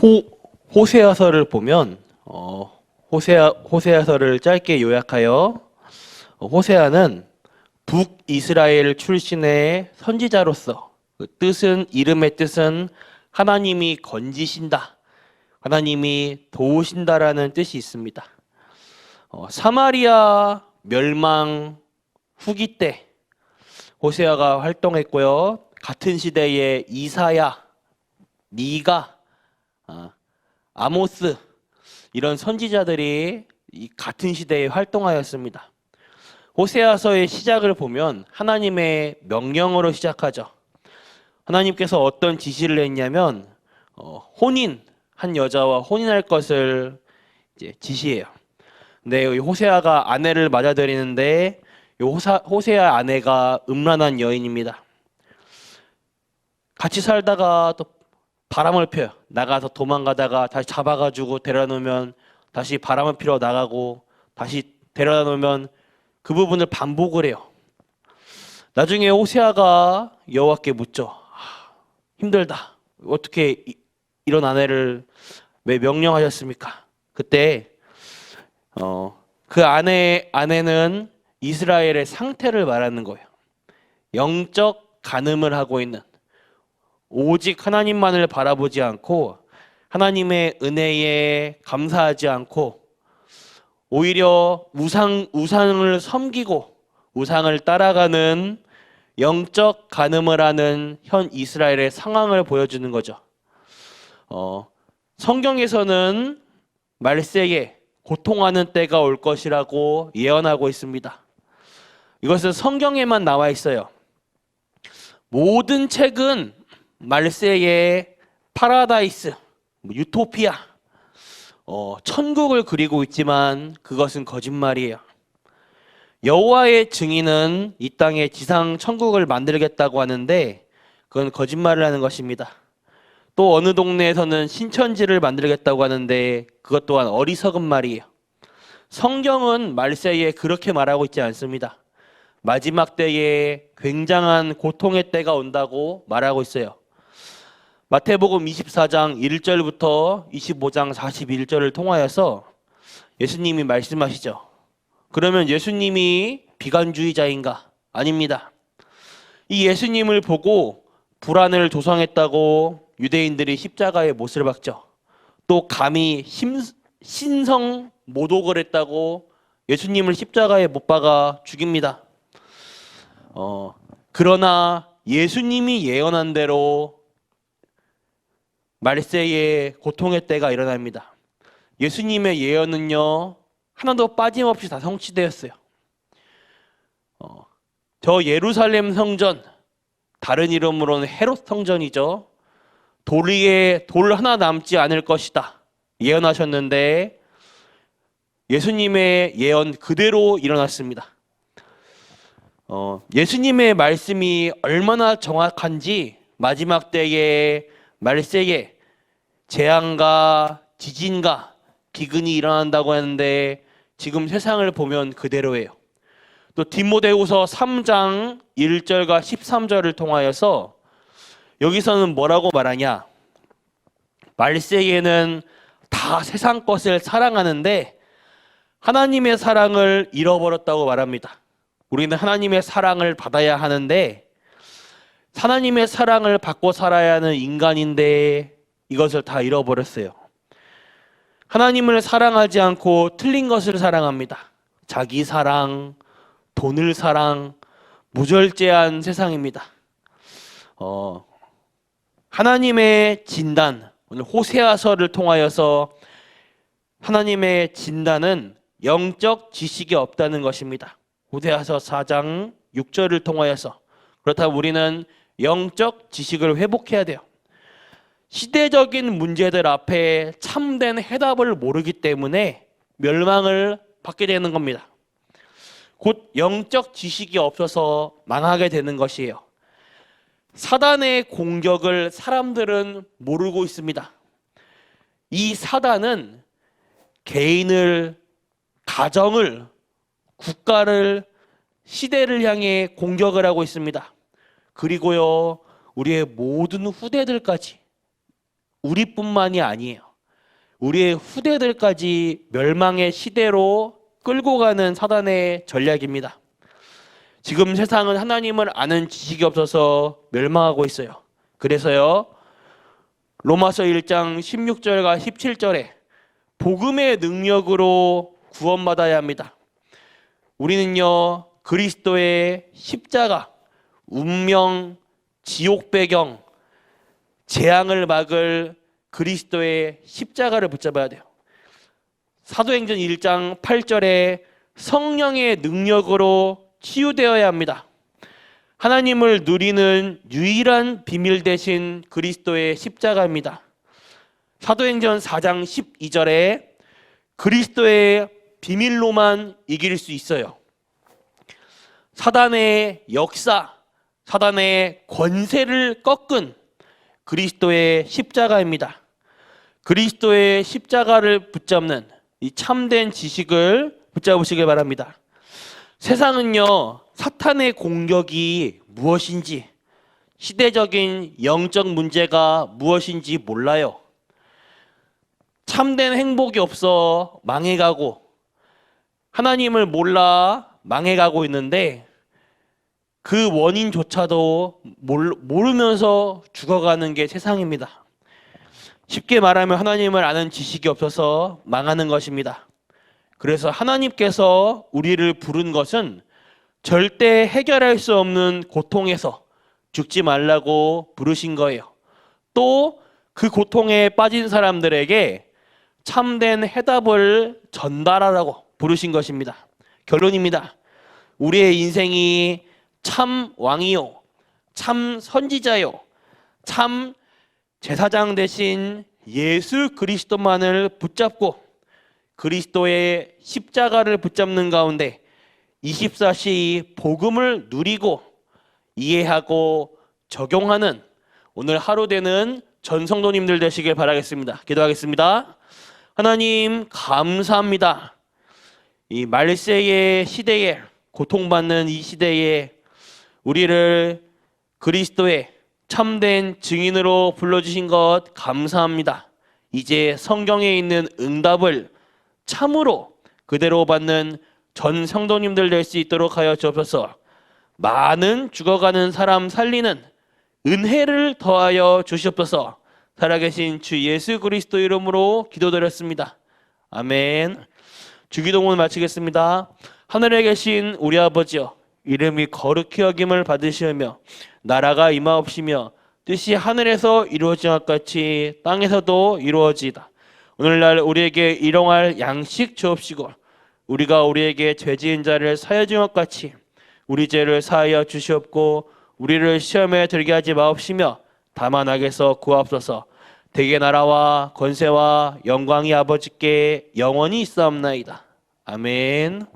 호 호세아서를 보면 호세아서를 짧게 요약하여 호세아는 북이스라엘 출신의 선지자로서 그 뜻은 이름의 뜻은 하나님이 건지신다, 하나님이 도우신다라는 뜻이 있습니다. 사마리아 멸망 후기 때 호세아가 활동했고요. 같은 시대에 이사야, 미가, 아모스 이런 선지자들이 이 같은 시대에 활동하였습니다. 호세아서의 시작을 보면 하나님의 명령으로 시작하죠. 하나님께서 어떤 지시를 했냐면 한 여자와 혼인할 것을 이제 지시해요. 근데 호세아가 아내를 맞아들이는데 호세아 아내가 음란한 여인입니다. 같이 살다가 또 바람을 펴요. 나가서 도망가다가 다시 잡아가지고 데려다 놓으면 다시 바람을 피러 나가고 다시 데려다 놓으면 그 부분을 반복을 해요. 나중에 호세아가 여호와께 묻죠. 힘들다. 어떻게 이런 아내를 왜 명령하셨습니까? 그때 그 아내는 이스라엘의 상태를 말하는 거예요. 영적 간음을 하고 있는, 오직 하나님만을 바라보지 않고 하나님의 은혜에 감사하지 않고 오히려 우상을 섬기고 우상을 따라가는 영적 간음을 하는 현 이스라엘의 상황을 보여주는 거죠. 성경에서는 말세에 고통하는 때가 올 것이라고 예언하고 있습니다. 이것은 성경에만 나와 있어요. 모든 책은 말세에 파라다이스, 유토피아, 천국을 그리고 있지만 그것은 거짓말이에요. 여호와의 증인은 이 땅에 지상 천국을 만들겠다고 하는데 그건 거짓말을 하는 것입니다. 또 어느 동네에서는 신천지를 만들겠다고 하는데 그것 또한 어리석은 말이에요. 성경은 말세에 그렇게 말하고 있지 않습니다. 마지막 때에 굉장한 고통의 때가 온다고 말하고 있어요. 마태복음 24장 1절부터 25장 41절을 통하여서 예수님이 말씀하시죠. 그러면 예수님이 비관주의자인가? 아닙니다. 이 예수님을 보고 불안을 조성했다고 유대인들이 십자가에 못을 박죠. 또 감히 신성 모독을 했다고 예수님을 십자가에 못 박아 죽입니다. 그러나 예수님이 예언한 대로 말세에 고통의 때가 일어납니다. 예수님의 예언은요, 하나도 빠짐없이 다 성취되었어요. 저 예루살렘 성전, 다른 이름으로는 헤롯 성전이죠. 돌 위에 돌 하나 남지 않을 것이다 예언하셨는데 예수님의 예언 그대로 일어났습니다. 예수님의 말씀이 얼마나 정확한지 마지막 때에 말세에 재앙과 지진과 기근이 일어난다고 하는데 지금 세상을 보면 그대로예요. 또 디모데후서 3장 1절과 13절을 통하여서 여기서는 뭐라고 말하냐? 말세에는 다 세상 것을 사랑하는데 하나님의 사랑을 잃어버렸다고 말합니다. 우리는 하나님의 사랑을 받아야 하는데 하나님의 사랑을 받고 살아야 하는 인간인데 이것을 다 잃어버렸어요. 하나님을 사랑하지 않고 틀린 것을 사랑합니다. 자기 사랑, 돈을 사랑, 무절제한 세상입니다. 하나님의 진단, 오늘 호세아서를 통하여서 하나님의 진단은 영적 지식이 없다는 것입니다. 호세아서 4장 6절을 통하여서 그렇다면 우리는 영적 지식을 회복해야 돼요. 시대적인 문제들 앞에 참된 해답을 모르기 때문에 멸망을 받게 되는 겁니다. 곧 영적 지식이 없어서 망하게 되는 것이에요. 사단의 공격을 사람들은 모르고 있습니다. 이 사단은 개인을, 가정을, 국가를, 시대를 향해 공격을 하고 있습니다. 그리고요, 우리의 모든 후대들까지 우리뿐만이 아니에요. 우리의 후대들까지 멸망의 시대로 끌고 가는 사단의 전략입니다. 지금 세상은 하나님을 아는 지식이 없어서 멸망하고 있어요. 그래서요, 로마서 1장 16절과 17절에 복음의 능력으로 구원받아야 합니다. 우리는요, 그리스도의 십자가, 운명, 지옥 배경, 재앙을 막을 그리스도의 십자가를 붙잡아야 돼요. 사도행전 1장 8절에 성령의 능력으로 치유되어야 합니다. 하나님을 누리는 유일한 비밀 대신 그리스도의 십자가입니다. 사도행전 4장 12절에 그리스도의 비밀로만 이길 수 있어요. 사단의 역사, 사단의 권세를 꺾은 그리스도의 십자가입니다. 그리스도의 십자가를 붙잡는 이 참된 지식을 붙잡으시길 바랍니다. 세상은요, 사탄의 공격이 무엇인지, 시대적인 영적 문제가 무엇인지 몰라요. 참된 행복이 없어 망해가고, 하나님을 몰라 망해가고 있는데 그 원인조차도 모르면서 죽어가는 게 세상입니다. 쉽게 말하면 하나님을 아는 지식이 없어서 망하는 것입니다. 그래서 하나님께서 우리를 부른 것은 절대 해결할 수 없는 고통에서 죽지 말라고 부르신 거예요. 또 그 고통에 빠진 사람들에게 참된 해답을 전달하라고 부르신 것입니다. 결론입니다. 우리의 인생이 참 왕이요, 참 선지자요, 참 제사장 대신 예수 그리스도만을 붙잡고 그리스도의 십자가를 붙잡는 가운데 24시 복음을 누리고 이해하고 적용하는 오늘 하루 되는 전 성도님들 되시길 바라겠습니다. 기도하겠습니다. 하나님 감사합니다. 이 말세의 시대에, 고통받는 이 시대에 우리를 그리스도의 참된 증인으로 불러주신 것 감사합니다. 이제 성경에 있는 응답을 참으로 그대로 받는 전 성도님들 될 수 있도록 하여 주옵소서. 많은 죽어가는 사람 살리는 은혜를 더하여 주시옵소서. 살아계신 주 예수 그리스도 이름으로 기도드렸습니다. 아멘. 주기도문 마치겠습니다. 하늘에 계신 우리 아버지여, 이름이 거룩히 여김을 받으시며 나라가 임하옵시며 뜻이 하늘에서 이루어진 것 같이 땅에서도 이루어지이다. 오늘날 우리에게 일용할 양식 주옵시고 우리가 우리에게 죄 지은 자를 사하여 준 것 같이 우리 죄를 사하여 주시옵고 우리를 시험에 들게 하지 마옵시며 다만 악에서 구하옵소서. 대개 나라와 권세와 영광이 아버지께 영원히 있사옵나이다. 아멘.